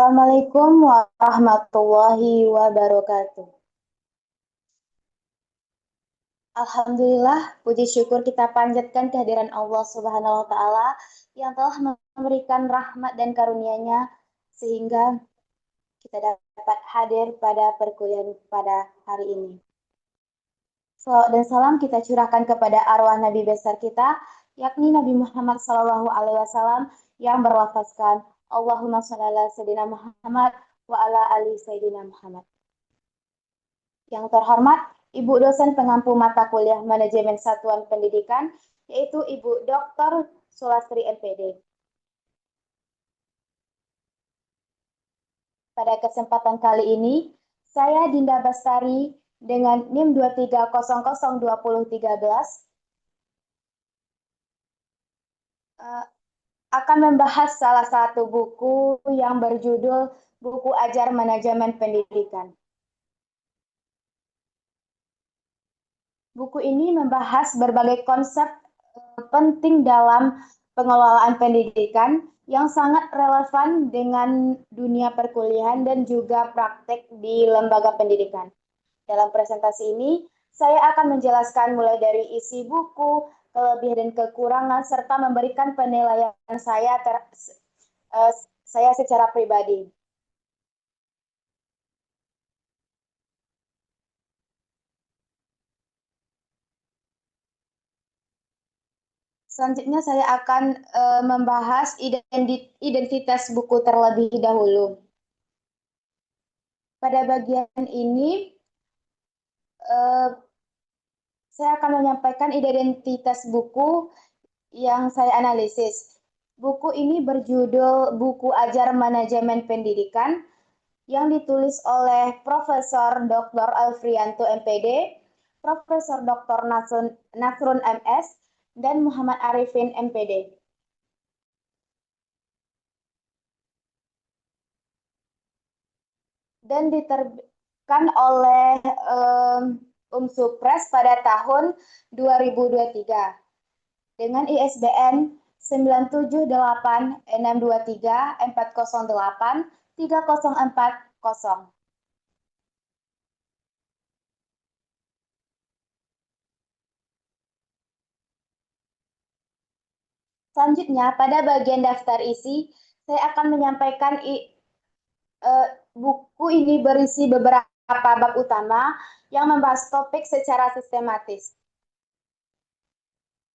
Assalamualaikum warahmatullahi wabarakatuh. Alhamdulillah, puji syukur kita panjatkan kehadiran Allah Subhanahu wa Ta'ala yang telah memberikan rahmat dan karunia-Nya sehingga kita dapat hadir pada perkuliahan pada hari ini. Salawat dan salam kita curahkan kepada arwah Nabi besar kita, yakni Nabi Muhammad SAW yang berlafazkan Allahumma shalli ala Sayyidina Muhammad wa ala ali Sayyidina Muhammad. Yang terhormat, Ibu dosen pengampu mata kuliah Manajemen Satuan Pendidikan, yaitu Ibu Dr. Sulastri MPD. Pada kesempatan kali ini, saya Dinda Bastari dengan NIM 23002013 akan membahas salah satu buku yang berjudul Buku Ajar Manajemen Pendidikan. Buku ini membahas berbagai konsep penting dalam pengelolaan pendidikan yang sangat relevan dengan dunia perkuliahan dan juga praktek di lembaga pendidikan. Dalam presentasi ini, saya akan menjelaskan mulai dari isi buku, kelebihan dan kekurangan, serta memberikan penilaian saya secara pribadi. Selanjutnya saya akan membahas identitas buku terlebih dahulu. Pada bagian ini, saya akan menyampaikan identitas buku yang saya analisis. Buku ini berjudul Buku Ajar Manajemen Pendidikan yang ditulis oleh Profesor Dr. Alfrianto MPD, Profesor Dr. Nasrun MS, dan Muhammad Arifin MPD. Dan diterbitkan oleh Supres pada tahun 2023 dengan ISBN 978-623-408-3040. Selanjutnya, pada bagian daftar isi, saya akan menyampaikan buku ini berisi beberapa bab utama yang membahas topik secara sistematis.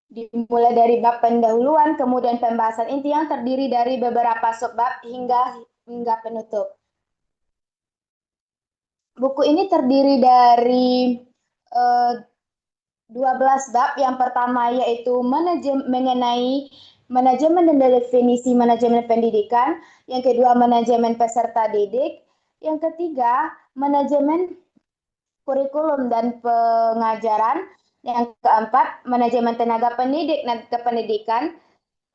Dimulai dari bab pendahuluan, kemudian pembahasan inti yang terdiri dari beberapa subbab hingga penutup. Buku ini terdiri dari 12 bab. Yang pertama yaitu mengenai manajemen dan definisi manajemen pendidikan. Yang kedua, manajemen peserta didik. Yang ketiga, manajemen kurikulum dan pengajaran. Yang keempat, manajemen tenaga pendidik dan kependidikan.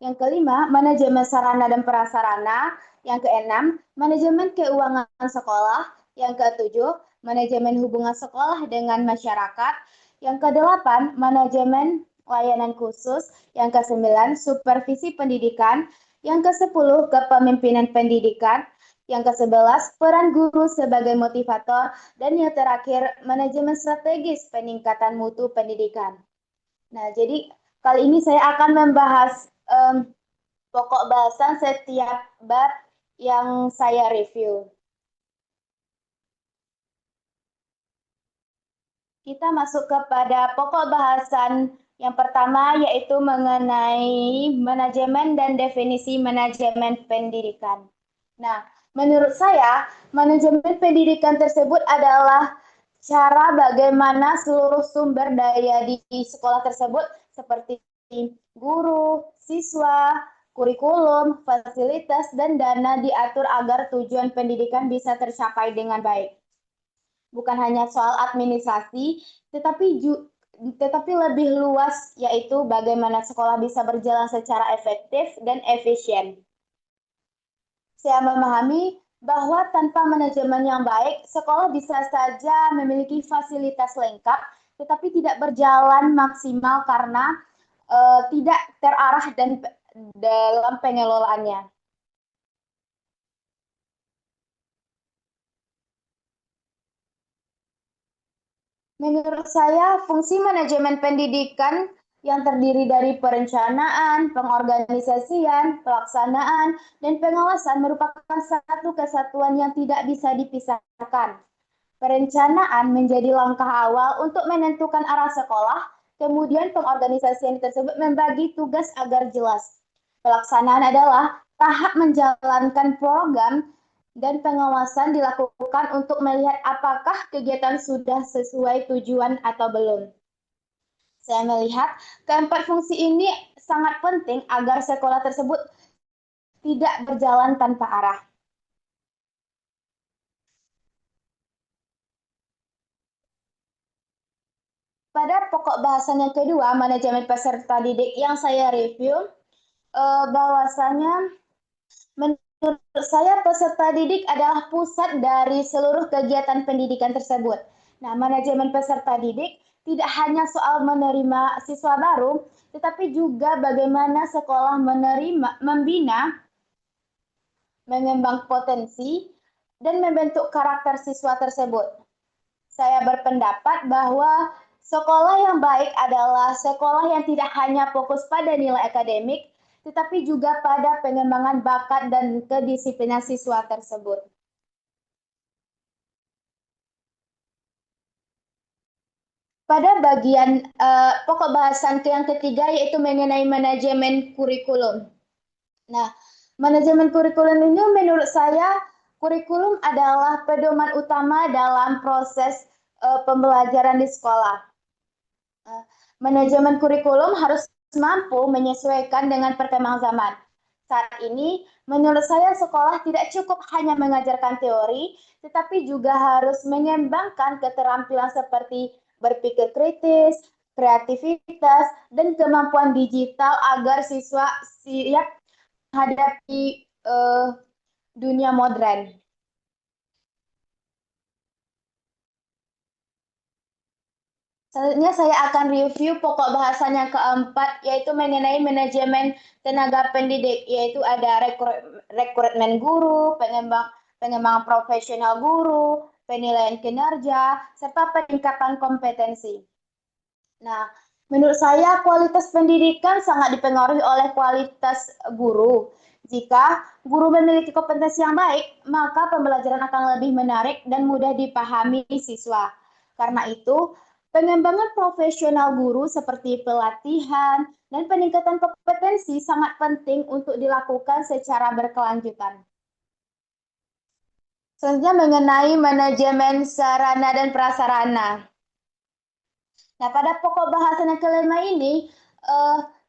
Yang kelima, manajemen sarana dan prasarana. Yang keenam, manajemen keuangan sekolah. Yang ketujuh, manajemen hubungan sekolah dengan masyarakat. Yang kedelapan, manajemen layanan khusus. Yang kesembilan, supervisi pendidikan. Yang kesepuluh, kepemimpinan pendidikan. Yang ke-11, peran guru sebagai motivator. Dan yang terakhir, manajemen strategis peningkatan mutu pendidikan. Nah, jadi kali ini saya akan membahas pokok bahasan setiap bab yang saya review. Kita masuk kepada pokok bahasan yang pertama, yaitu mengenai manajemen dan definisi manajemen pendidikan. Nah, menurut saya, manajemen pendidikan tersebut adalah cara bagaimana seluruh sumber daya di sekolah tersebut seperti guru, siswa, kurikulum, fasilitas, dan dana diatur agar tujuan pendidikan bisa tercapai dengan baik. Bukan hanya soal administrasi, tetapi lebih luas, yaitu bagaimana sekolah bisa berjalan secara efektif dan efisien. Saya memahami bahwa tanpa manajemen yang baik, sekolah bisa saja memiliki fasilitas lengkap, tetapi tidak berjalan maksimal karena tidak terarah dan dalam pengelolaannya. Menurut saya, fungsi manajemen pendidikan yang terdiri dari perencanaan, pengorganisasian, pelaksanaan, dan pengawasan merupakan satu kesatuan yang tidak bisa dipisahkan. Perencanaan menjadi langkah awal untuk menentukan arah sekolah, kemudian pengorganisasian tersebut membagi tugas agar jelas. Pelaksanaan adalah tahap menjalankan program dan pengawasan dilakukan untuk melihat apakah kegiatan sudah sesuai tujuan atau belum. Saya melihat keempat fungsi ini sangat penting agar sekolah tersebut tidak berjalan tanpa arah. Pada pokok bahasan yang kedua, manajemen peserta didik yang saya review, bahwasanya menurut saya peserta didik adalah pusat dari seluruh kegiatan pendidikan tersebut. Nah, manajemen peserta didik tidak hanya soal menerima siswa baru, tetapi juga bagaimana sekolah menerima, membina, mengembang potensi, dan membentuk karakter siswa tersebut. Saya berpendapat bahwa sekolah yang baik adalah sekolah yang tidak hanya fokus pada nilai akademik, tetapi juga pada pengembangan bakat dan kedisiplinan siswa tersebut. Pada bagian pokok bahasan yang ketiga yaitu mengenai manajemen kurikulum. Nah, manajemen kurikulum ini menurut saya kurikulum adalah pedoman utama dalam proses pembelajaran di sekolah. Manajemen kurikulum harus mampu menyesuaikan dengan perkembangan zaman. Saat ini, menurut saya sekolah tidak cukup hanya mengajarkan teori, tetapi juga harus mengembangkan keterampilan seperti berpikir kritis, kreativitas, dan kemampuan digital agar siswa siap menghadapi dunia modern. Selanjutnya saya akan review pokok bahasan yang keempat, yaitu mengenai manajemen tenaga pendidik, yaitu ada rekrutmen guru, pengembangan profesional guru, penilaian kinerja, serta peningkatan kompetensi. Nah, menurut saya kualitas pendidikan sangat dipengaruhi oleh kualitas guru. Jika guru memiliki kompetensi yang baik, maka pembelajaran akan lebih menarik dan mudah dipahami siswa. Karena itu, pengembangan profesional guru seperti pelatihan dan peningkatan kompetensi sangat penting untuk dilakukan secara berkelanjutan. Selanjutnya mengenai manajemen sarana dan prasarana. Nah, pada pokok bahasan yang kelima ini,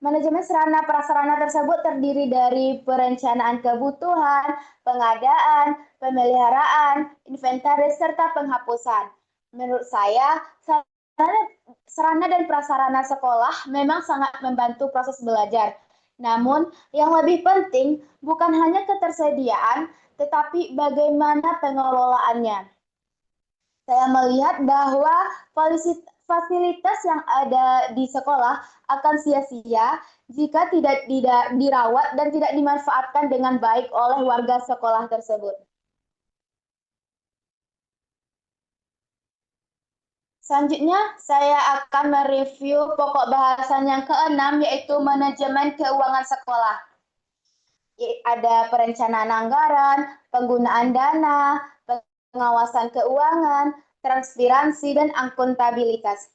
manajemen sarana prasarana tersebut terdiri dari perencanaan kebutuhan, pengadaan, pemeliharaan, inventaris, serta penghapusan. Menurut saya, sarana dan prasarana sekolah memang sangat membantu proses belajar. Namun, yang lebih penting bukan hanya ketersediaan, tetapi bagaimana pengelolaannya. Saya melihat bahwa fasilitas yang ada di sekolah akan sia-sia jika tidak dirawat dan tidak dimanfaatkan dengan baik oleh warga sekolah tersebut. Selanjutnya, saya akan mereview pokok bahasan yang keenam, yaitu manajemen keuangan sekolah. Ada perencanaan anggaran, penggunaan dana, pengawasan keuangan, transparansi, dan akuntabilitas.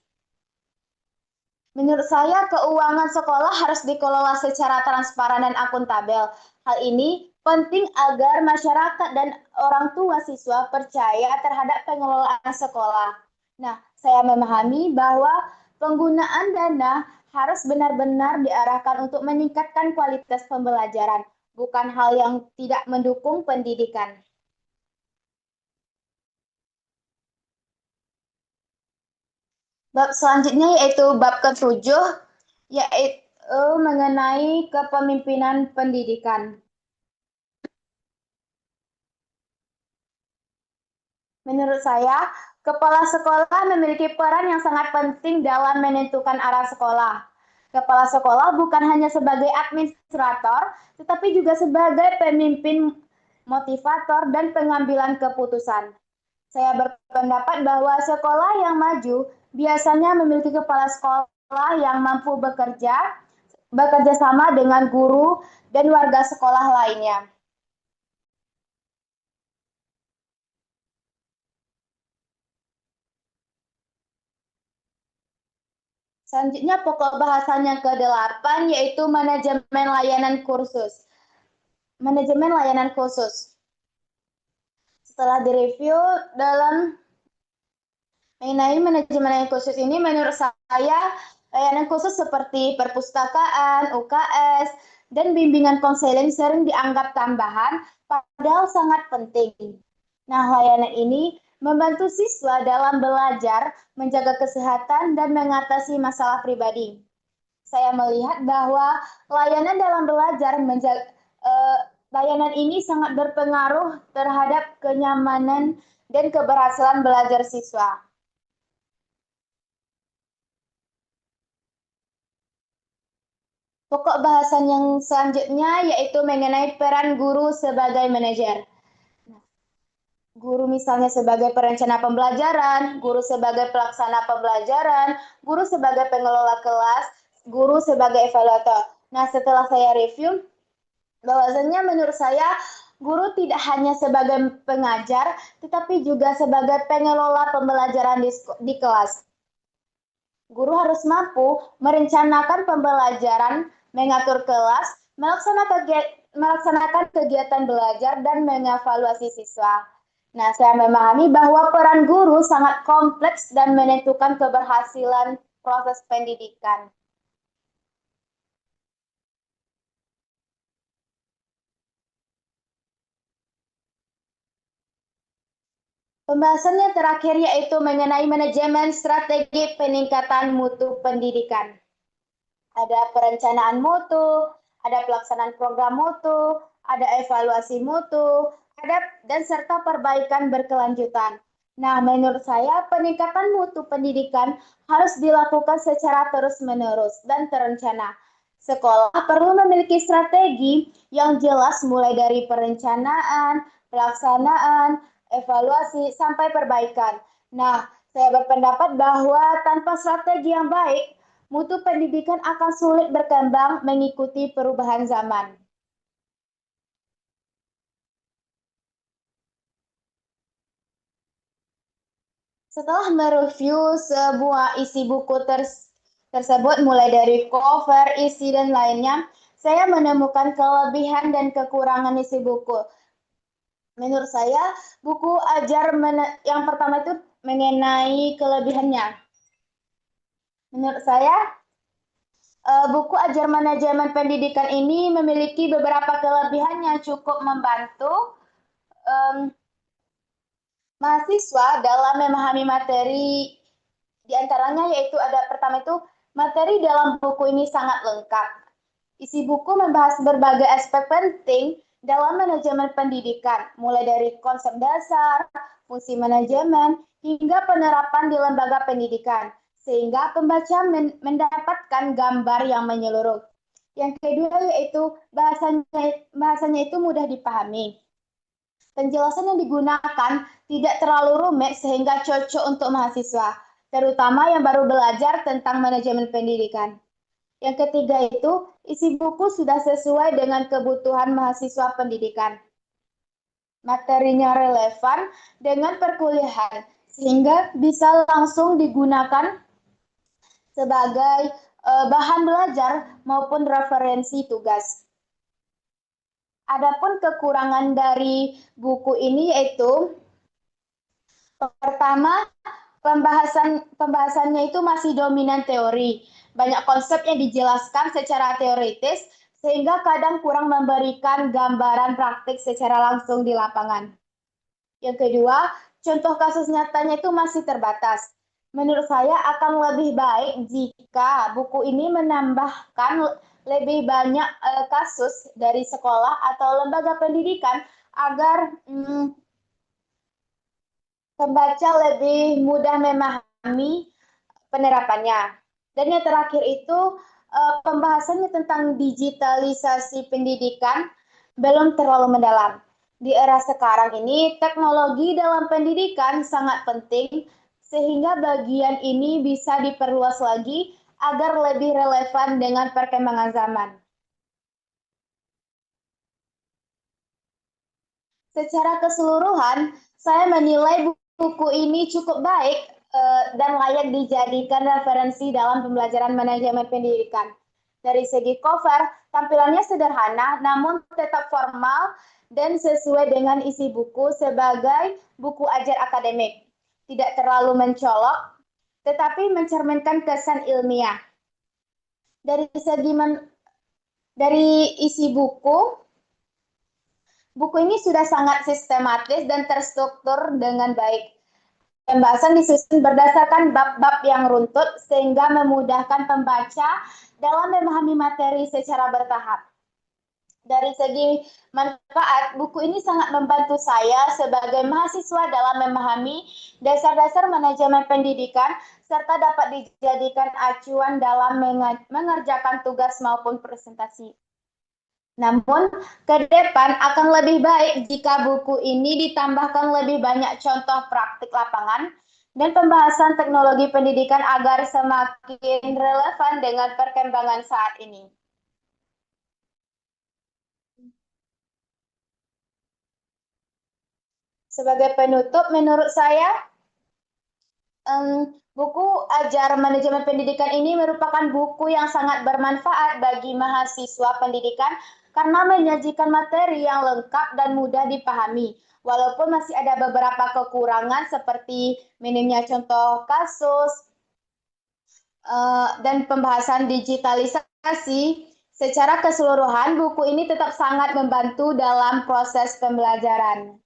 Menurut saya, keuangan sekolah harus dikelola secara transparan dan akuntabel. Hal ini penting agar masyarakat dan orang tua siswa percaya terhadap pengelolaan sekolah. Nah, saya memahami bahwa penggunaan dana harus benar-benar diarahkan untuk meningkatkan kualitas pembelajaran, bukan hal yang tidak mendukung pendidikan. Bab selanjutnya yaitu bab ketujuh, yaitu mengenai kepemimpinan pendidikan. Menurut saya, kepala sekolah memiliki peran yang sangat penting dalam menentukan arah sekolah. Kepala sekolah bukan hanya sebagai administrator, tetapi juga sebagai pemimpin, motivator, dan pengambilan keputusan. Saya berpendapat bahwa sekolah yang maju biasanya memiliki kepala sekolah yang mampu bekerja sama dengan guru dan warga sekolah lainnya. Selanjutnya pokok bahasan yang ke-8 yaitu manajemen layanan kursus. Manajemen layanan khusus. Setelah direview dalam mengenai manajemen layanan khusus ini, menurut saya layanan khusus seperti perpustakaan, UKS, dan bimbingan konseling sering dianggap tambahan, padahal sangat penting. Nah, layanan ini membantu siswa dalam belajar, menjaga kesehatan, dan mengatasi masalah pribadi. Saya melihat bahwa layanan dalam belajar layanan ini sangat berpengaruh terhadap kenyamanan dan keberhasilan belajar siswa. Pokok bahasan yang selanjutnya yaitu mengenai peran guru sebagai manajer. Guru misalnya sebagai perencana pembelajaran, guru sebagai pelaksana pembelajaran, guru sebagai pengelola kelas, guru sebagai evaluator. Nah, setelah saya review, bahwasannya menurut saya guru tidak hanya sebagai pengajar, tetapi juga sebagai pengelola pembelajaran di kelas. Guru harus mampu merencanakan pembelajaran, mengatur kelas, melaksanakan kegiatan belajar, dan mengevaluasi siswa. Nah, saya memahami bahwa peran guru sangat kompleks dan menentukan keberhasilan proses pendidikan. Pembahasan yang terakhir yaitu mengenai manajemen strategi peningkatan mutu pendidikan. Ada perencanaan mutu, ada pelaksanaan program mutu, ada evaluasi mutu, dan serta perbaikan berkelanjutan. Nah, menurut saya peningkatan mutu pendidikan harus dilakukan secara terus-menerus dan terencana. Sekolah perlu memiliki strategi yang jelas mulai dari perencanaan, pelaksanaan, evaluasi, sampai perbaikan. Nah, saya berpendapat bahwa tanpa strategi yang baik, mutu pendidikan akan sulit berkembang mengikuti perubahan zaman. Setelah mereview sebuah isi buku tersebut, mulai dari cover, isi, dan lainnya, saya menemukan kelebihan dan kekurangan isi buku. Menurut saya, buku ajar yang pertama itu mengenai kelebihannya. Menurut saya, buku ajar manajemen pendidikan ini memiliki beberapa kelebihan yang cukup membantu mahasiswa dalam memahami materi. Di antaranya yaitu ada pertama itu materi dalam buku ini sangat lengkap. Isi buku membahas berbagai aspek penting dalam manajemen pendidikan, mulai dari konsep dasar, fungsi manajemen, hingga penerapan di lembaga pendidikan, sehingga pembaca mendapatkan gambar yang menyeluruh. Yang kedua yaitu bahasanya itu mudah dipahami. Penjelasan yang digunakan tidak terlalu rumit sehingga cocok untuk mahasiswa, terutama yang baru belajar tentang manajemen pendidikan. Yang ketiga itu, isi buku sudah sesuai dengan kebutuhan mahasiswa pendidikan. Materinya relevan dengan perkuliahan, sehingga bisa langsung digunakan sebagai bahan belajar maupun referensi tugas. Adapun kekurangan dari buku ini yaitu pertama, pembahasannya itu masih dominan teori. Banyak konsep yang dijelaskan secara teoritis sehingga kadang kurang memberikan gambaran praktik secara langsung di lapangan. Yang kedua, contoh kasus nyatanya itu masih terbatas. Menurut saya akan lebih baik jika buku ini menambahkan lebih banyak kasus dari sekolah atau lembaga pendidikan agar pembaca lebih mudah memahami penerapannya. Dan yang terakhir itu pembahasannya tentang digitalisasi pendidikan belum terlalu mendalam. Di era sekarang ini, teknologi dalam pendidikan sangat penting sehingga bagian ini bisa diperluas lagi agar lebih relevan dengan perkembangan zaman. Secara keseluruhan, saya menilai buku ini cukup baik dan layak dijadikan referensi dalam pembelajaran manajemen pendidikan. Dari segi cover, tampilannya sederhana namun tetap formal dan sesuai dengan isi buku sebagai buku ajar akademik. Tidak terlalu mencolok, tetapi mencerminkan kesan ilmiah. Dari segi dari isi buku, buku ini sudah sangat sistematis dan terstruktur dengan baik. Pembahasan disusun berdasarkan bab-bab yang runtut sehingga memudahkan pembaca dalam memahami materi secara bertahap. Dari segi manfaat, buku ini sangat membantu saya sebagai mahasiswa dalam memahami dasar-dasar manajemen pendidikan serta dapat dijadikan acuan dalam mengerjakan tugas maupun presentasi. Namun, ke depan akan lebih baik jika buku ini ditambahkan lebih banyak contoh praktik lapangan dan pembahasan teknologi pendidikan agar semakin relevan dengan perkembangan saat ini. Sebagai penutup, menurut saya, buku Ajar Manajemen Pendidikan ini merupakan buku yang sangat bermanfaat bagi mahasiswa pendidikan karena menyajikan materi yang lengkap dan mudah dipahami. Walaupun masih ada beberapa kekurangan seperti minimnya contoh kasus dan pembahasan digitalisasi, secara keseluruhan buku ini tetap sangat membantu dalam proses pembelajaran.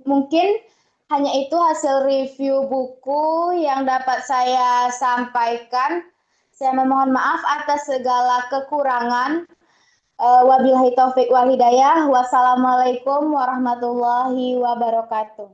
Mungkin hanya itu hasil review buku yang dapat saya sampaikan. Saya memohon maaf atas segala kekurangan. Wabillahi taufik wal hidayah. Wassalamualaikum warahmatullahi wabarakatuh.